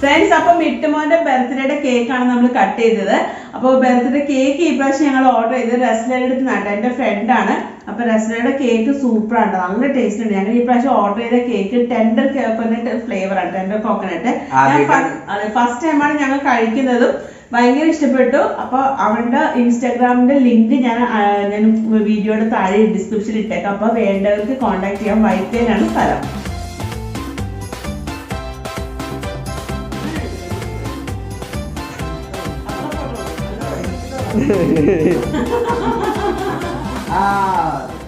Friends, അപ്പോൾ മിട്ടുമോന്റെ ബർത്ത്ഡേയുടെ കേക്കാണ് നമ്മൾ കട്ട് ചെയ്തത്. അപ്പോൾ ബർത്ത്ഡേ കേക്ക് ഈ പ്രാവശ്യം ഞങ്ങൾ ഓർഡർ ചെയ്തത് റസ്ലയുടെ അടുത്ത് നിന്നാണ്. എൻ്റെ ഫ്രണ്ടാണ്. അപ്പോൾ റസ്ലയുടെ കേക്ക് സൂപ്പറാണ്, നല്ല ടേസ്റ്റ് ഉണ്ട്. ഞങ്ങൾ ഈ പ്രാവശ്യം ഓർഡർ ചെയ്ത കേക്ക് ടെൻഡർ കോക്കനട്ട് ഫ്ലേവറാണ്, ടെൻഡർ കോക്കനട്ട്. അതെ, ഫസ്റ്റ് ടൈമാണ് ഞങ്ങൾ കഴിക്കുന്നതും. ഭയങ്കര ഇഷ്ടപ്പെട്ടു. അപ്പോൾ അവളുടെ ഇൻസ്റ്റാഗ്രാമിന്റെ ലിങ്ക് ഞാൻ വീഡിയോയുടെ താഴെ ഡിസ്ക്രിപ്ഷനിൽ ഇട്ടേക്കാം. അപ്പോൾ വേണ്ടവർക്ക് കോൺടാക്ട് ചെയ്യാം. വൈറ്റേലാണ് സ്ഥലം. Ah.